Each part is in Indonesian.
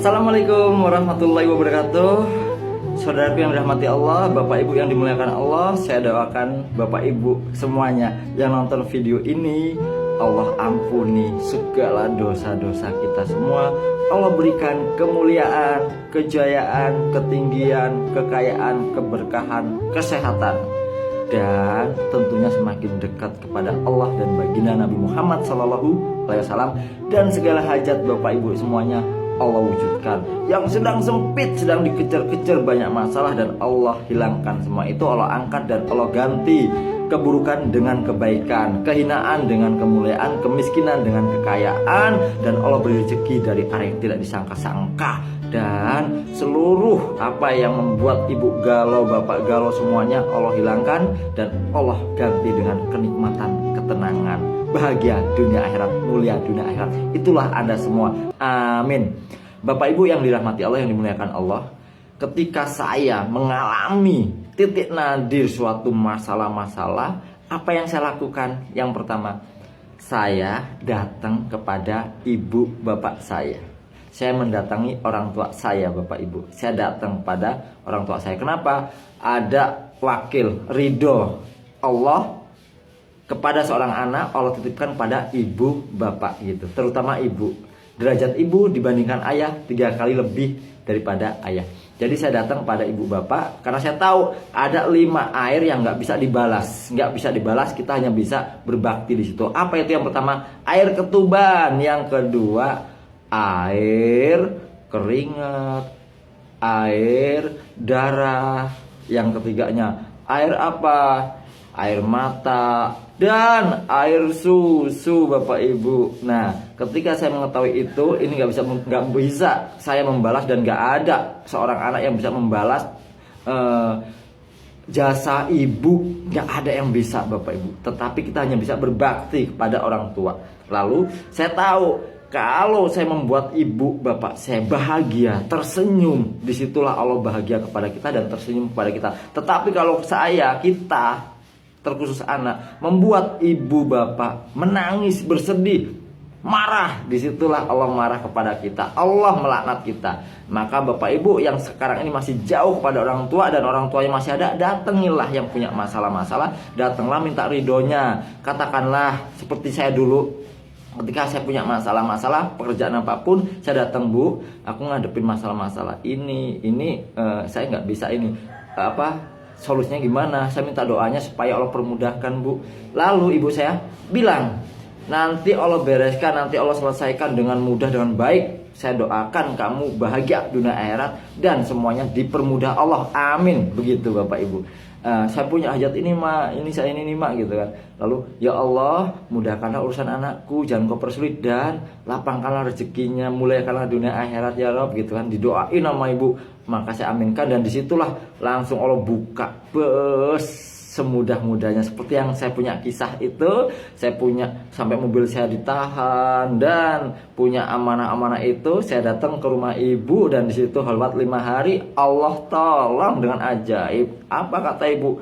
Assalamualaikum warahmatullahi wabarakatuh. Saudaraku yang dirahmati Allah, Bapak Ibu yang dimuliakan Allah, saya doakan Bapak Ibu semuanya yang nonton video ini, Allah ampuni segala dosa-dosa kita semua. Allah berikan kemuliaan, kejayaan, ketinggian, kekayaan, keberkahan, kesehatan, dan tentunya semakin dekat kepada Allah dan baginda Nabi Muhammad SAW, dan segala hajat Bapak Ibu semuanya Allah wujudkan. Yang sedang sempit, sedang dikejar-kejar banyak masalah, dan Allah hilangkan semua itu. Allah angkat dan Allah ganti keburukan dengan kebaikan, kehinaan dengan kemuliaan, kemiskinan dengan kekayaan, dan Allah beri rezeki dari arah yang tidak disangka-sangka. Dan seluruh apa yang membuat ibu galau, bapak galau, semuanya Allah hilangkan, dan Allah ganti dengan kenikmatan, ketenangan, bahagia dunia akhirat, mulia dunia akhirat. Itulah Anda semua. Amin. Bapak Ibu yang dirahmati Allah, yang dimuliakan Allah, ketika saya mengalami titik nadir suatu masalah-masalah, apa yang saya lakukan? Yang pertama, saya datang kepada ibu bapak saya. Saya mendatangi orang tua saya, Bapak Ibu. Saya datang pada orang tua saya. Kenapa? Ada wakil ridho Allah kepada seorang anak, Allah titipkan pada ibu bapak gitu. Terutama ibu. Derajat ibu dibandingkan ayah 3 kali lebih daripada ayah. Jadi saya datang pada ibu bapak karena saya tahu ada 5 air yang nggak bisa dibalas. Nggak bisa dibalas, kita hanya bisa berbakti di situ. Apa itu? Yang pertama, air ketuban. Yang kedua, air keringat, air darah. Yang ketiganya, air apa? Air mata dan air susu, Bapak Ibu. Nah, ketika saya mengetahui itu, ini nggak bisa saya membalas, dan nggak ada seorang anak yang bisa membalas jasa ibu. Nggak ada yang bisa, Bapak Ibu. Tetapi kita hanya bisa berbakti kepada orang tua. Lalu saya tahu, kalau saya membuat ibu bapak saya bahagia, tersenyum, disitulah Allah bahagia kepada kita dan tersenyum kepada kita. Tetapi kalau kita terkhusus anak membuat ibu bapak menangis, bersedih, marah, disitulah Allah marah kepada kita, Allah melaknat kita. Maka Bapak Ibu yang sekarang ini masih jauh kepada orang tua, dan orang tuanya masih ada, datangilah yang punya masalah-masalah, datanglah minta ridhonya. Katakanlah seperti saya dulu, ketika saya punya masalah-masalah pekerjaan apapun, saya datang, Bu, aku ngadepin masalah-masalah ini saya nggak bisa ini, solusinya gimana? Saya minta doanya supaya Allah permudahkan, Bu. Lalu ibu saya bilang, nanti Allah bereskan, nanti Allah selesaikan dengan mudah, dengan baik. Saya doakan kamu bahagia dunia akhirat dan semuanya dipermudah Allah. Amin. Begitu Bapak Ibu. Saya punya hajat ini, Mak, ini saya ini Mak, gitu kan. Lalu, ya Allah, mudahkanlah urusan anakku, jangan kau persulit, dan lapangkanlah rezekinya, muliakanlah dunia akhirat ya Rob, gitu kan. Didoain sama ibu, maka saya aminkan, dan disitulah langsung Allah buka semudah-mudahnya. Seperti yang saya punya kisah itu, saya punya sampai mobil saya ditahan, dan punya amanah-amanah itu, saya datang ke rumah ibu, dan disitu halwat 5 hari, Allah tolong dengan ajaib. Apa kata ibu?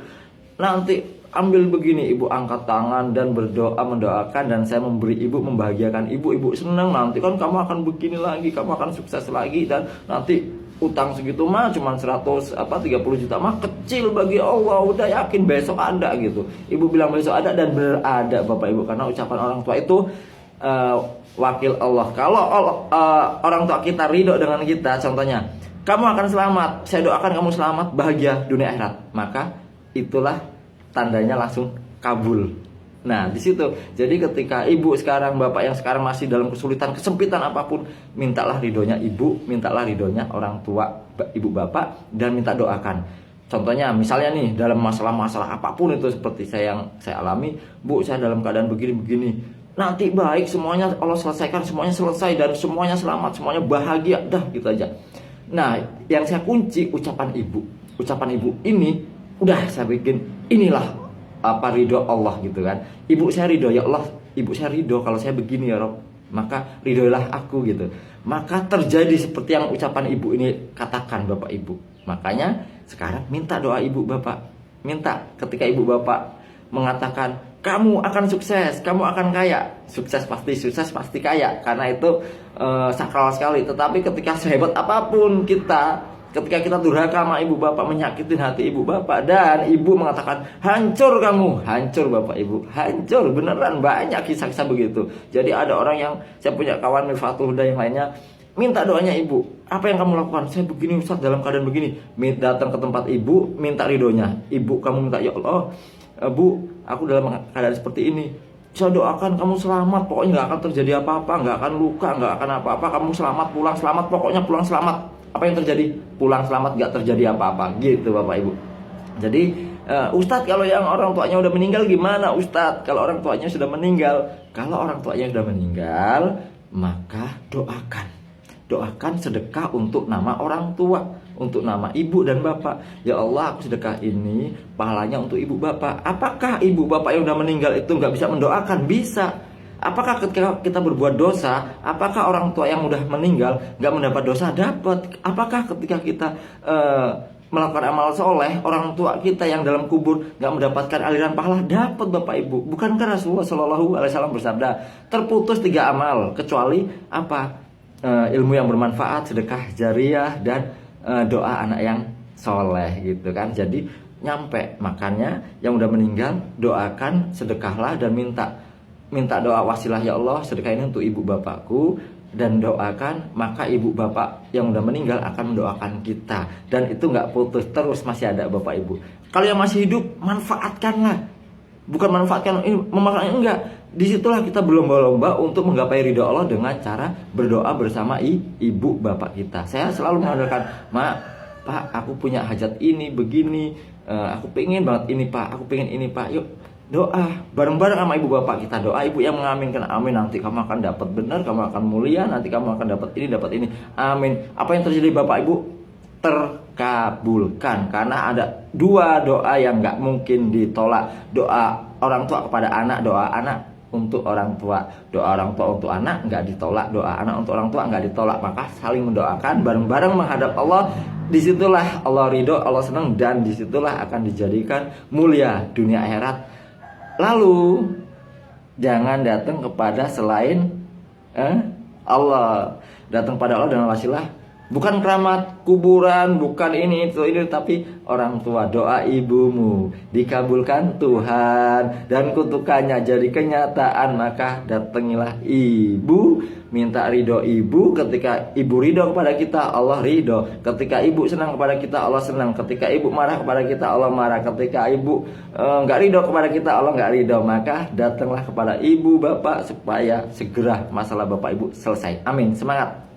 Nanti ambil begini, ibu angkat tangan dan berdoa, mendoakan, dan saya memberi ibu, membahagiakan ibu. Ibu senang, nanti kan kamu akan begini lagi, kamu akan sukses lagi, dan nanti utang segitu mah cuma 30 juta mah kecil bagi Allah, udah yakin besok ada gitu. Ibu bilang besok ada, dan benar ada Bapak Ibu, karena ucapan orang tua itu wakil Allah. Kalau orang tua kita ridho dengan kita, contohnya, kamu akan selamat, saya doakan kamu selamat, bahagia dunia akhirat, maka itulah tandanya langsung kabul. Nah, di situ. Jadi ketika ibu sekarang, bapak yang sekarang masih dalam kesulitan, kesempitan apapun, mintalah ridhonya ibu, mintalah ridhonya orang tua, ibu bapak, dan minta doakan. Contohnya, misalnya nih, dalam masalah-masalah apapun itu, seperti yang saya alami, Bu, saya dalam keadaan begini-begini. Nanti baik, semuanya Allah selesaikan, semuanya selesai, dan semuanya selamat, semuanya bahagia, dah gitu aja. Nah, yang saya kunci ucapan ibu. Ucapan ibu ini udah saya bikin, inilah ridho Allah, gitu kan. Ibu saya ridho, ya Allah, ibu saya ridho kalau saya begini ya Rob, maka ridholah aku, gitu. Maka terjadi seperti yang ucapan ibu ini katakan, Bapak Ibu. Makanya sekarang minta doa ibu bapak, minta ketika ibu bapak mengatakan kamu akan sukses, kamu akan kaya. Sukses pasti kaya, karena itu sakral sekali. Tetapi ketika sehebat apapun kita, ketika kita durhaka sama ibu bapak, menyakitin hati ibu bapak, dan ibu mengatakan hancur kamu, hancur bapak ibu, hancur. Beneran banyak kisah-kisah begitu. Jadi ada orang yang, saya punya kawan Mifatul Huda yang lainnya, minta doanya ibu. Apa yang kamu lakukan? Saya begini Ustaz, dalam keadaan begini. Datang ke tempat ibu, minta ridhonya. Ibu, kamu minta, ya Allah, Bu, aku dalam keadaan seperti ini, saya doakan kamu selamat, pokoknya nggak akan terjadi apa-apa, nggak akan luka, nggak akan apa-apa, kamu selamat, pulang selamat, pokoknya pulang selamat. Apa yang terjadi? Pulang selamat, nggak terjadi apa-apa, gitu Bapak Ibu. Jadi Ustadz, kalau yang orang tuanya udah meninggal gimana Ustadz? Kalau orang tuanya sudah meninggal, kalau orang tuanya sudah meninggal, maka doakan sedekah untuk nama orang tua, untuk nama ibu dan bapak. Ya Allah, aku sedekah ini pahalanya untuk ibu bapak. Apakah ibu bapak yang udah meninggal itu nggak bisa mendoakan? Bisa. Apakah ketika kita berbuat dosa, apakah orang tua yang udah meninggal nggak mendapat dosa? Dapat. Apakah ketika kita melakukan amal soleh, orang tua kita yang dalam kubur nggak mendapatkan aliran pahala? Dapat Bapak Ibu. Bukankah Rasulullah Shallallahu Alaihi Wasallam bersabda, terputus 3 amal kecuali apa? Ilmu yang bermanfaat, sedekah jariyah, dan doa anak yang soleh, gitu kan. Jadi nyampe. Makanya yang udah meninggal, doakan, sedekahlah, dan minta doa wasilah, ya Allah, sedekah ini untuk ibu bapakku, dan doakan, maka ibu bapak yang udah meninggal akan mendoakan kita. Dan itu nggak putus, terus masih ada Bapak Ibu. Kalau yang masih hidup, manfaatkanlah. Bukan manfaatkan ini, memaknanya enggak. Disitulah kita berlomba-lomba untuk menggapai ridho Allah dengan cara berdoa bersama ibu bapak kita. Saya selalu mengatakan, Mak, Pak, aku punya hajat ini, begini, aku pengen banget ini Pak, aku pengen ini Pak. Yuk doa bareng-bareng sama ibu bapak kita. Doa ibu yang mengaminkan, amin, nanti kamu akan dapat benar, kamu akan mulia, nanti kamu akan dapat ini, amin. Apa yang terjadi Bapak Ibu? Terkabulkan. Karena ada 2 doa yang nggak mungkin ditolak. Doa orang tua kepada anak, doa anak untuk orang tua, doa orang tua untuk anak nggak ditolak, doa anak untuk orang tua nggak ditolak. Maka saling mendoakan bareng-bareng menghadap Allah. Disitulah Allah ridho, Allah senang, dan disitulah akan dijadikan mulia dunia akhirat. Lalu jangan datang kepada selain Allah. Datang pada Allah dengan wasilah, bukan keramat, kuburan, bukan ini, tapi orang tua. Doa ibumu dikabulkan Tuhan, dan kutukannya jadi kenyataan. Maka datangilah ibu, minta ridho ibu. Ketika ibu ridho kepada kita, Allah ridho. Ketika ibu senang kepada kita, Allah senang. Ketika ibu marah kepada kita, Allah marah. Ketika ibu nggak ridho kepada kita, Allah nggak ridho. Maka datanglah kepada ibu bapak supaya segera masalah Bapak Ibu selesai. Amin. Semangat.